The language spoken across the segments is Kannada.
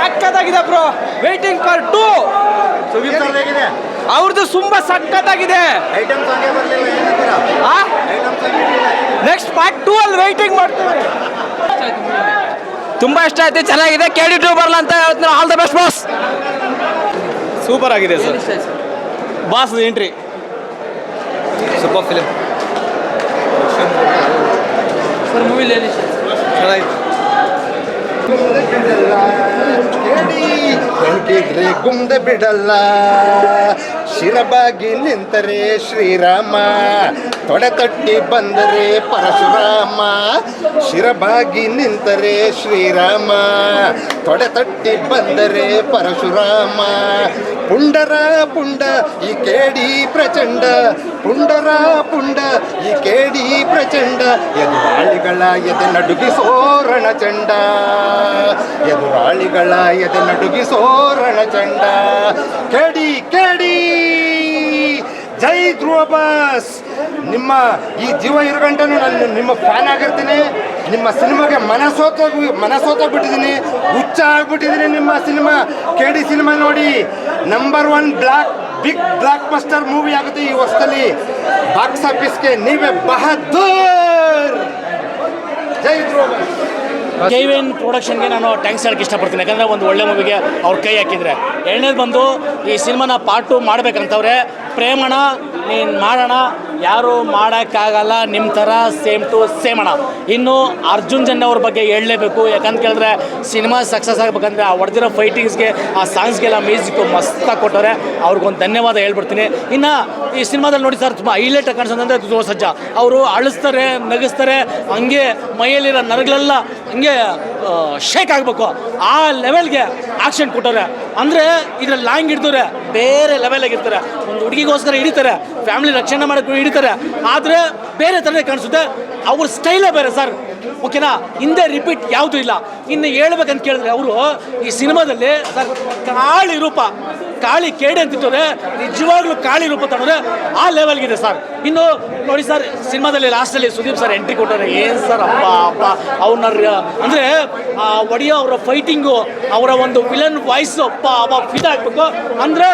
ಸಕ್ಕತ್ತಾಗಿದೆ ಬ್ರೋ. Waiting for 2. ಅವ್ರದ್ದು ತುಂಬಾ ಸಕ್ಕತ್ತಾಗಿದೆ. ನೆಕ್ಸ್ಟ್ ಪಾರ್ಟ್ 2 ಅಲ್ಲಿ ವೇಟಿಂಗ್ ಮಾಡ್ತೀವಿ. ತುಂಬಾ ಇಷ್ಟ ಆಯ್ತು, ಚೆನ್ನಾಗಿದೆ. KD2 ಬರಲ್ಲ ಅಂತ ಹೇಳ್ತೀನಿ. All the best boss. Super ಆಗಿದೆ sir. Boss entry super film sir. ಮೂವಿಲಿ ಏನು ಇಷ್ಟ ಚೆನ್ನಾಗಿದೆ. ಹೊಂಟಿದ್ರೆ ಗುಂಡ ಬಿಡಲ್ಲ, ಶಿರಬಾಗಿ ನಿಂತರೆ ಶ್ರೀರಾಮ, ತೊಡೆ ತಟ್ಟಿ ಬಂದರೆ ಪರಶುರಾಮ. ಶಿರಬಾಗಿ ನಿಂತರೆ ಶ್ರೀರಾಮ, ತೊಡೆ ತಟ್ಟಿ ಬಂದರೆ ಪರಶುರಾಮ. ಪುಂಡರ ಪುಂಡ ಈ ಕೇಡಿ ಪ್ರಚಂಡ, ಪುಂಡರ ಪುಂಡ ಈ ಕೇಡಿ ಪ್ರಚಂಡ. ಎದುರಾಳಿಗಳ ಎದೆ ನಡುಗಿಸೋರಣ ಚಂಡ, ಎದುರಾಳಿಗಳ ಎದೆ ನಡುಗಿಸೋರಣ ಚಂಡ. ಕೇಡಿ ಕೇಡಿ ಜೈ ಧ್ರುವ ಬಾಸ್. ನಿಮ್ಮ ಈ ಜೀವ ಇರುಗಂಟನು ನಾನು ನಿಮ್ಮ ಫ್ಯಾನ್ ಆಗಿರ್ತೀನಿ. ನಿಮ್ಮ ಸಿನಿಮಾಗೆ ಮನಸೋತಾಗ್ಬಿಟ್ಟಿದ್ದೀನಿ, ಹುಚ್ಚ ಆಗ್ಬಿಟ್ಟಿದ್ದೀನಿ. ನಿಮ್ಮ ಸಿನಿಮಾ KD ಸಿನಿಮಾ ನೋಡಿ number 1 big blockbuster movie ಆಗುತ್ತೆ ಈ ವರ್ಷದಲ್ಲಿ. ಬಾಕ್ಸ್ ಆಫೀಸ್ಗೆ ನೀವೇ ಬಹದ್ದೂರ್. ಜೈ ಧ್ರುವ ಬಾಸ್. KVN ಪ್ರೊಡಕ್ಷನ್ಗೆ ನಾನು ಥ್ಯಾಂಕ್ಸ್ ಹೇಳಕ್ಕೆ ಇಷ್ಟಪಡ್ತೀನಿ. ಯಾಕಂದರೆ ಒಂದು ಒಳ್ಳೆ ಮೂವಿಗೆ ಅವ್ರು ಕೈ ಹಾಕಿದರೆ. ಎರಡನೇದು ಬಂದು ಈ ಸಿನಿಮಾನ ಪಾರ್ಟ್ 2 ಮಾಡ್ಬೇಕಂತವ್ರೆ. ಪ್ರೇಮಣ ನೀನು ಮಾಡೋಣ, ಯಾರು ಮಾಡೋಕ್ಕಾಗಲ್ಲ ನಿಮ್ಮ ಥರ ಸೇಮ್ ಟು ಸೇಮ್ ಅಣ್ಣ. ಇನ್ನು ಅರ್ಜುನ್ ಜನ್ಯ ಅವ್ರ ಬಗ್ಗೆ ಹೇಳಲೇಬೇಕು. ಯಾಕಂತ ಕೇಳಿದ್ರೆ ಸಿನಿಮಾ ಸಕ್ಸಸ್ ಆಗಬೇಕಂದ್ರೆ ಆ ಹೊಡೆದಿರೋ ಫೈಟಿಂಗ್ಸ್ಗೆ, ಆ ಸಾಂಗ್ಸ್ಗೆಲ್ಲ ಮ್ಯೂಸಿಕ್ಕು ಮಸ್ತಾಗಿ ಕೊಟ್ಟವ್ರೆ. ಅವ್ರಿಗೊಂದು ಧನ್ಯವಾದ ಹೇಳ್ಬಿಡ್ತೀನಿ. ಇನ್ನು ಈ ಸಿನಿಮಾದಲ್ಲಿ ನೋಡಿ ಸರ್, ತುಂಬ ಹೈಲೈಟ್ ಕಾಣಿಸೋದಂದರೆ ಧ್ರುವ ಸರ್ಜಾ. ಅವರು ಅಳಿಸ್ತಾರೆ, ನಗಿಸ್ತಾರೆ, ಹಂಗೆ ಮೈಯಲ್ಲಿರೋ ನರಗಳೆಲ್ಲ ಹಂಗೆ ಶೇಕ್ ಆಗಬೇಕು ಆ ಲೆವೆಲ್ಗೆ ಆಕ್ಷನ್ ಕೊಟ್ಟವ್ರೆ. ಅಂದರೆ ಇದ್ರಲ್ಲಿ ಲಾಂಗ್ ಹಿಡ್ದವ್ರೆ, ಬೇರೆ ಲೆವೆಲಾಗಿರ್ತಾರೆ. ಒಂದು ಹುಡುಗಿಗೋಸ್ಕರ ಹಿಡಿತಾರೆ, ಫ್ಯಾಮಿಲಿ ರಕ್ಷಣೆ ಮಾಡೋಕ್ಕೆ ಹಿಡಿತಾರೆ, ಆದರೆ ಬೇರೆ ಥರನೇ ಕಾಣಿಸುತ್ತೆ. ಅವ್ರ ಸ್ಟೈಲೇ ಬೇರೆ ಸರ್. ಓಕೆನಾ? ಹಿಂದೆ ರಿಪೀಟ್ ಯಾವುದೂ ಇಲ್ಲ. ಇನ್ನು ಹೇಳ್ಬೇಕಂತ ಕೇಳಿದ್ರೆ ಅವರು ಈ ಸಿನಿಮಾದಲ್ಲಿ ಸರ್ ಕಾಳಿ KD ಅಂತಿಟ್ಟವ್ರೆ, ನಿಜವಾಗ್ಲೂ ಕಾಳಿ ರೂಪ ತಗೊಂಡ್ರೆ ಆ ಲೆವೆಲ್ಗಿದೆ ಸರ್. ಇನ್ನು ನೋಡಿ ಸರ್, ಸಿನಿಮಾದಲ್ಲಿ ಲಾಸ್ಟಲ್ಲಿ ಸುದೀಪ್ ಸರ್ ಎಂಟ್ರಿ ಕೊಟ್ಟವ್ರೆ. ಏನು ಸರ್ ಅಪ್ಪ ಅವ್ರನ್ನ ಅಂದರೆ ಒಡಿಯೋ ಅವರ ಫೈಟಿಂಗು, ಅವರ ಒಂದು ವಿಲನ್ ವಾಯ್ಸು ಫಿಟ್ ಆಗಬೇಕು. ಅಂದರೆ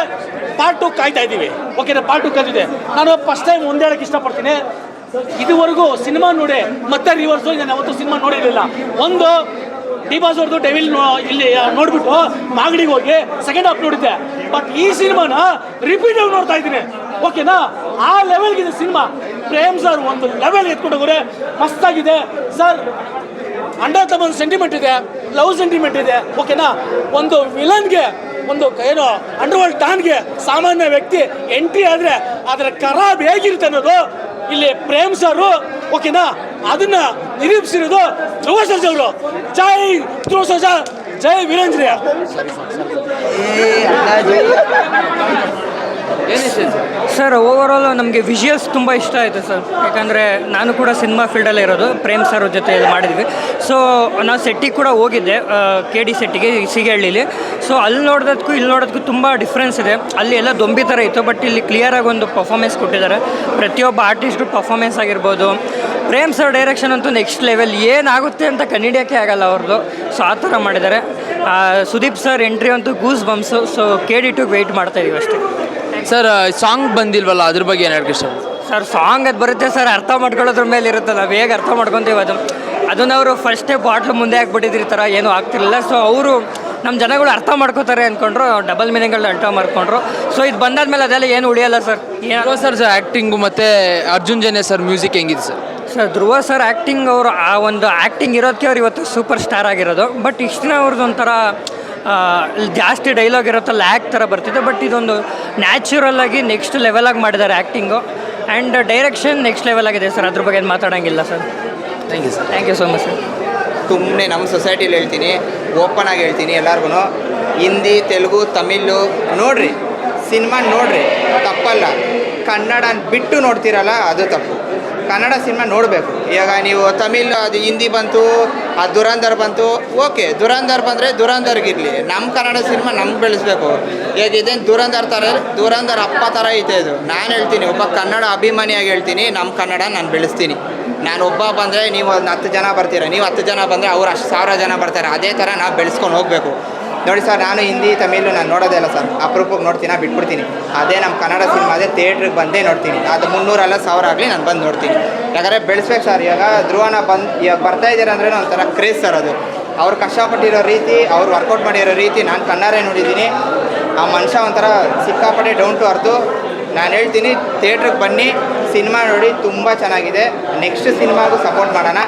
ಪಾರ್ಟ್ 2 ಕಾಯ್ತಾ ಇದ್ದೀವಿ. ಓಕೆನಾ? ಪಾರ್ಟ್ 2 ಕಾಯ್ತಿದೆ. ನಾನು ಫಸ್ಟ್ ಟೈಮ್ ಒಂದು ಹೇಳಕ್ಕೆ ಇಷ್ಟಪಡ್ತೀನಿ, ಇದುವರೆಗೂ ಸಿನಿಮಾ ನೋಡಿ ಮತ್ತೆ ರಿವರ್ಸು ನಾನು ಯಾವತ್ತೂ ಸಿನಿಮಾ ನೋಡಿರಲಿಲ್ಲ. ಒಂದು ಡಿ-ಬಾಸ್ ಅವ್ರದ್ದು ಡೆವಿಲ್ ಇಲ್ಲಿ ನೋಡ್ಬಿಟ್ಟು ಮಾಗಡಿಗೆ ಹೋಗಿ ಸೆಕೆಂಡ್ ಹಾಫ್ ನೋಡಿದ್ದೆ. ಬಟ್ ಈ ಸಿನಿಮಾನ ರಿಪೀಟ್ ಆಗಿ ನೋಡ್ತಾ ಇದ್ದೀನಿ. ಓಕೆನಾ? ಆ ಲೆವೆಲ್ಗಿದೆ ಸಿನಿಮಾ. ಪ್ರೇಮ್ ಸರ್ ಒಂದು ಲೆವೆಲ್ ಎತ್ಕೊಂಡು ಹೋಗೋರೆ, ಮಸ್ತಾಗಿದೆ ಸರ್. ಒಂದು ಸೆಂಟಿಮೆಂಟ್ ಇದೆ, ಲವ್ ಸೆಂಟಿಮೆಂಟ್ ಇದೆ. ಓಕೆನಾ? ಒಂದು ವಿಲನ್ಗೆ, ಒಂದು ಏನೋ ಅಂಡರ್ವರ್ಲ್ಡ್ ಡಾನ್ಗೆ ಸಾಮಾನ್ಯ ವ್ಯಕ್ತಿ ಎಂಟ್ರಿ ಆದರೆ ಅದರ ಖರಾಬ್ ಹೇಗಿರುತ್ತೆ ಅನ್ನೋದು ಇಲ್ಲಿ ಪ್ರೇಮ್ ಸರು. ಓಕೆನಾ? ಅದನ್ನ ನಿರೂಪಿಸಿರೋದು ಧ್ರುವ ಸರ್ಜಾ ಅವರು. ಜೈ ಧ್ರುವ ಸರ್ಜಾ, ಜೈ ವೀರೇಂದ್ರ. ಸರ್ ಓವರಾಲ್ ನಮಗೆ ವಿಜುವಲ್ಸ್ ತುಂಬ ಇಷ್ಟ ಆಯಿತು ಸರ್. ಯಾಕಂದರೆ ನಾನು ಕೂಡ ಸಿನಿಮಾ ಫೀಲ್ಡಲ್ಲೇ ಇರೋದು, ಪ್ರೇಮ್ ಸರ್ ಜೊತೆ ಮಾಡಿದ್ವಿ. ಸೊ ನಾವು ಸೆಟ್ಟಿಗೆ ಕೂಡ ಹೋಗಿದ್ದೆ, KD ಸೆಟ್ಟಿಗೆ ಸಿಗಹಳ್ಳಿಲಿ. ಸೊ ಅಲ್ಲಿ ನೋಡೋದಕ್ಕೂ ಇಲ್ಲಿ ನೋಡೋದಕ್ಕೂ ತುಂಬ ಡಿಫ್ರೆನ್ಸ್ ಇದೆ. ಅಲ್ಲಿ ಎಲ್ಲ ದೊಂಬಿ ಥರ ಇತ್ತು, ಬಟ್ ಇಲ್ಲಿ ಕ್ಲಿಯರಾಗಿ ಒಂದು ಪರ್ಫಾರ್ಮೆನ್ಸ್ ಕೊಟ್ಟಿದ್ದಾರೆ. ಪ್ರತಿಯೊಬ್ಬ ಆರ್ಟಿಸ್ಟು ಪರ್ಫಾರ್ಮೆನ್ಸ್ ಆಗಿರ್ಬೋದು. ಪ್ರೇಮ್ ಸರ್ ಡೈರೆಕ್ಷನ್ ಅಂತೂ ನೆಕ್ಸ್ಟ್ ಲೆವೆಲ್. ಏನಾಗುತ್ತೆ ಅಂತ ಕಂಡಿಡಿಯೋಕ್ಕೆ ಆಗಲ್ಲ ಅವ್ರದ್ದು. ಸೊ ಆ ಥರ ಮಾಡಿದ್ದಾರೆ. ಸುದೀಪ್ ಸರ್ ಎಂಟ್ರಿ ಅಂತೂ goose bumps. So KD2 wait ಮಾಡ್ತಾಯಿದ್ದೀವಿ ಅಷ್ಟೇ. ಸರ್ ಸಾಂಗ್ ಬಂದಿಲ್ವಲ್ಲ, ಅದ್ರ ಬಗ್ಗೆ ಏನು ಹೇಳಕ್ಕೆ ಇಷ್ಟ? ಸರ್ ಸಾಂಗ್ ಅದು ಬರುತ್ತೆ ಸರ್, ಅರ್ಥ ಮಾಡ್ಕೊಳ್ಳೋದ್ರ ಮೇಲೆ ಇರುತ್ತೆ. ನಾವು ಹೇಗೆ ಅರ್ಥ ಮಾಡ್ಕೊತೀವಿ ಅದನ್ನು ಅವರು ಫಸ್ಟೇ ಬಾಟ್ಲು ಮುಂದೆ ಹಾಕ್ಬಿಟ್ಟಿದ್ರು, ಈ ಥರ ಏನೂ ಆಗ್ತಿರಲಿಲ್ಲ. ಸೊ ಅವರು ನಮ್ಮ ಜನಗಳು ಅರ್ಥ ಮಾಡ್ಕೋತಾರೆ ಅಂದ್ಕೊಂಡ್ರು, ಡಬಲ್ ಮೀನಿಂಗ್ಗಳು ಅರ್ಥ ಮಾಡ್ಕೊಂಡ್ರು. ಸೊ ಇದು ಬಂದಾದ್ಮೇಲೆ ಅದೆಲ್ಲ ಏನು ಉಳಿಯಲ್ಲ ಸರ್. ಸರ್ ಆ್ಯಕ್ಟಿಂಗು ಮತ್ತು ಅರ್ಜುನ್ ಜನ್ಯ ಸರ್ ಮ್ಯೂಸಿಕ್ ಹೆಂಗಿದೆ ಸರ್? ಸರ್ ಧ್ರುವ ಸರ್ ಆ್ಯಕ್ಟಿಂಗ್, ಅವರು ಆ ಒಂದು ಆ್ಯಕ್ಟಿಂಗ್ ಇರೋದಕ್ಕೆ ಅವ್ರು ಇವತ್ತು ಸೂಪರ್ ಸ್ಟಾರ್ ಆಗಿರೋದು. ಬಟ್ ಇಷ್ಟು ದಿನ ಅವ್ರದ್ದು ಒಂಥರ ಜಾಸ್ತಿ ಡೈಲಾಗ್ ಇರುತ್ತೋ ಲ್ಯಾಕ್ ಥರ ಬರ್ತಿದೆ. ಬಟ್ ಇದೊಂದು ನ್ಯಾಚುರಲ್ಲಾಗಿ ನೆಕ್ಸ್ಟ್ ಲೆವೆಲಾಗಿ ಮಾಡಿದ್ದಾರೆ acting. And direction next level ಆಗಿದೆ ಸರ್. ಅದ್ರ ಬಗ್ಗೆ ಮಾತಾಡೋಂಗಿಲ್ಲ sir. Thank you sir. Thank you so much sir. ಸುಮ್ಮನೆ ನಮ್ಮ ಸೊಸೈಟಿಲಿ ಹೇಳ್ತೀನಿ, ಓಪನ್ ಆಗಿ ಹೇಳ್ತೀನಿ ಎಲ್ಲರಿಗೂ, ಹಿಂದಿ, ತೆಲುಗು, ತಮಿಳು ನೋಡ್ರಿ, ಸಿನಿಮಾ ನೋಡ್ರಿ, ತಪ್ಪಲ್ಲ. ಕನ್ನಡ ಬಿಟ್ಟು ನೋಡ್ತೀರಲ್ಲ ಅದು ತಪ್ಪು. ಕನ್ನಡ ಸಿನಿಮಾ ನೋಡಬೇಕು. ಇವಾಗ ನೀವು ತಮಿಳ್ ಅದು ಹಿಂದಿ ಬಂತು, ಅದು ದುರಂಧರ್ ಬಂತು, ಓಕೆ ದುರಂಧರ್ ಬಂದರೆ ದುರಂಧರ್ಗಿರಲಿ. ನಮ್ಮ ಕನ್ನಡ ಸಿನಿಮಾ ನಮ್ಗೆ ಬೆಳೆಸ್ಬೇಕು. ಈಗ ಇದೇನು ದುರಂಧರ್ ಥರ, ದುರಂಧರ್ ಅಪ್ಪ ಥರ ಐತೆ ಇದು. ನಾನು ಹೇಳ್ತೀನಿ, ಒಬ್ಬ ಕನ್ನಡ ಅಭಿಮಾನಿಯಾಗಿ ಹೇಳ್ತೀನಿ, ನಮ್ಮ ಕನ್ನಡ ನಾನು ಬೆಳೆಸ್ತೀನಿ. ನಾನು ಒಬ್ಬ ಬಂದರೆ ನೀವು ಒಂದು 10 ಜನ ಬರ್ತೀರ, ನೀವು 10 ಜನ ಬಂದರೆ ಅವ್ರು ಅಷ್ಟು 1000 ಜನ ಬರ್ತಾರೆ. ಅದೇ ಥರ ನಾವು ಬೆಳೆಸ್ಕೊಂಡು ಹೋಗಬೇಕು. ನೋಡಿ ಸರ್, ನಾನು ಹಿಂದಿ ತಮಿಳು ನಾನು ನೋಡೋದೇ ಇಲ್ಲ ಸರ್, ಅಪರೂಪಕ್ಕೆ ನೋಡ್ತೀನಿ, ಬಿಟ್ಬಿಡ್ತೀನಿ. ಅದೇ ನಮ್ಮ ಕನ್ನಡ ಸಿನಿಮಾ ಅದೇ ಥಿಯೇಟ್ರಿಗೆ ಬಂದೇ ನೋಡ್ತೀನಿ. ಅದು 300 ಅಲ್ಲ 1000 ಆಗಲಿ ನಾನು ಬಂದು ನೋಡ್ತೀನಿ. ಯಾಕಂದರೆ ಬೆಳೆಸ್ಬೇಕು ಸರ್. ಇವಾಗ ಧ್ರುವನ ಇವಾಗ ಬರ್ತಾ ಇದ್ದಾರೆ ಅಂದ್ರೆ ಒಂಥರ ಕ್ರೇಜ್ ಸರ್ ಅದು. ಅವ್ರು ಕಷ್ಟಪಟ್ಟಿರೋ ರೀತಿ, ಅವ್ರು ವರ್ಕೌಟ್ ಮಾಡಿರೋ ರೀತಿ ನಾನು ಕಣ್ಣಾರೆ ನೋಡಿದ್ದೀನಿ. ಆ ಮನುಷ್ಯ ಒಂಥರ ಸಿಕ್ಕಾಪಟ್ಟೆ ಡೌನ್ ಟು ಅರ್ತು. ನಾನು ಹೇಳ್ತೀನಿ, ಥಿಯೇಟ್ರಿಗೆ ಬನ್ನಿ, ಸಿನಿಮಾ ನೋಡಿ, ತುಂಬ ಚೆನ್ನಾಗಿದೆ. ನೆಕ್ಸ್ಟ್ ಸಿನಿಮಾಗೂ ಸಪೋರ್ಟ್ ಮಾಡೋಣ.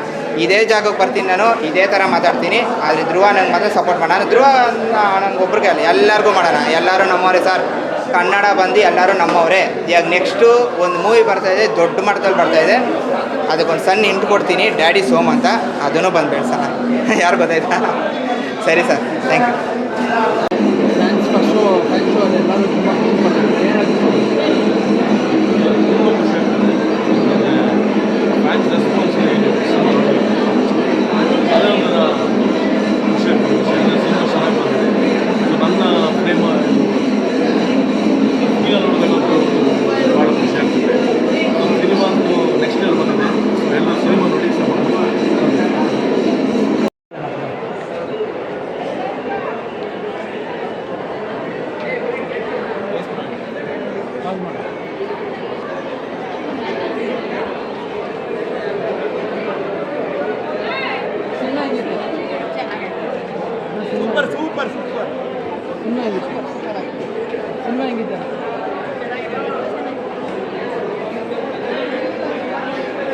ಇದೇ ಜಾಗಕ್ಕೆ ಬರ್ತೀನಿ ನಾನು, ಇದೇ ಥರ ಮಾತಾಡ್ತೀನಿ. ಆದರೆ ಧ್ರುವ ನನಗೆ ಮಾತ್ರ ಸಪೋರ್ಟ್ ಮಾಡೋಣ. ಧ್ರುವ ನನಗೆ ಒಬ್ರಿಗೆ ಅಲ್ಲ, ಎಲ್ಲರಿಗೂ ಮಾಡೋಣ. ಎಲ್ಲರೂ ನಮ್ಮವರೇ ಸರ್. ಕನ್ನಡ ಬಂದು ಎಲ್ಲರೂ ನಮ್ಮವರೇ. ಇವಾಗ ನೆಕ್ಸ್ಟು ಒಂದು ಮೂವಿ ಬರ್ತಾಯಿದೆ, ದೊಡ್ಡ ಮಟ್ಟದಲ್ಲಿ ಬರ್ತಾಯಿದೆ. ಅದಕ್ಕೊಂದು ಸಣ್ಣ ಇಂಟು ಕೊಡ್ತೀನಿ, ಡ್ಯಾಡಿ ಸೋಮ್ ಅಂತ. ಅದನ್ನು ಬಂದು ಬೆಳೆಸೋಣ. ಯಾರು ಗೊತ್ತಾಯ್ತಾ? ಸರಿ ಸರ್, ಥ್ಯಾಂಕ್ ಯು. ನನ್ನ ಪ್ರೇಮ ಈಗ ನೋಡಬೇಕಂತೂ ಭಾಳ ಖುಷಿ ಆಗ್ತದೆ. ನಮ್ಮ ಸಿನಿಮಾ ಅಂತೂ ನೆಕ್ಸ್ಟ್ ಇಯರ್ ಬಂದಿದೆ. ಎಲ್ಲರೂ ಸಿನಿಮಾ ನೋಡಿ ಸಪೋರ್ಟ್ ಮಾಡಿ. Super super super. ಸಿನಿಮಾ ಹೆಂಗಿದೆ? ಸಿನಿಮಾ ಹೆಂಗಿದೆ?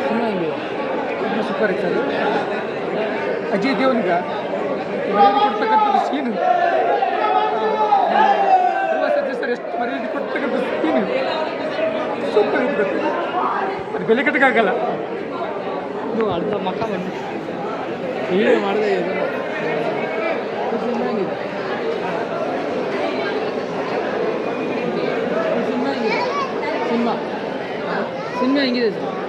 ಸಿನಿಮಾ ಹೆಂಗಿದೆ? ತುಂಬ ಸೂಪರ್ ಇತ್ತು ಅದು. ಅಜಯ್ ದೇವನಿಗ ಮರ್ಯಾದೆ ಕೊಡ್ತಕ್ಕಂಥದ್ದು ಸೀನು, ಧ್ರುವ ಸರ್ಜಾ ಸರ್ ಎಷ್ಟು ಮರ್ಯಾದೆ ಕೊಡ್ತಕ್ಕಂಥ ಸೀನು ಸೂಪರ್ ಇತ್ತು. ಅದು ಬೆಲೆ ಕಟ್ಟಕ್ಕಾಗಲ್ಲ. ಇದು ಅರ್ಧ ಮಕ್ಕ ಬಂದು ವಿಡಿಯೋ ಮಾಡಿದೆ. ಸಿನಿಮಾ ಹೆಂಗಿದೆ? ಸಿನಿಮಾ ಹೆಂಗಿದೆ ಸರ್?